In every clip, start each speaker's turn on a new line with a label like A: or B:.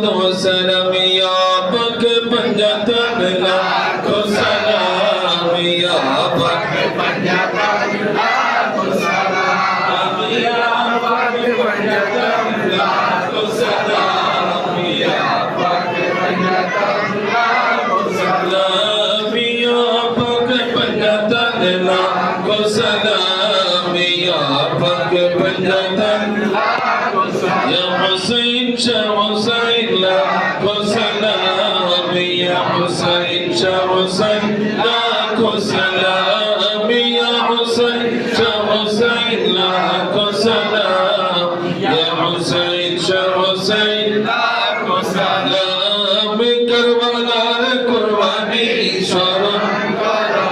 A: दो सलाम या पक पंजातन लाखो सलाम या पक पंजातन लाखो सलाम या पक पंजातन लाखो सलाम या पक पंजातन लाखो सलाम या पक पंजातन लाखो सलाम या पक पंजातन लाखो सलाम या हुसैन शाह हुसैन लाखो सलाम या हुसैन शाह हुसैन लाखो सलाम या हुसैन शाह हुसैन लाखो सलाम या हुसैन शाह हुसैन लाखो सलाम करबलार कुरबानी স্মরণ করো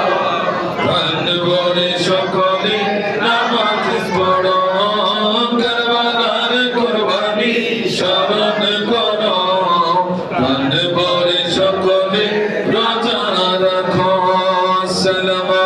A: প্রাণ ভরে সকলে নামাজ পড়ো করবলার কুরবানি স্মরণ করো প্রাণ ভরে সকলে রোজা রাখো আসসালামু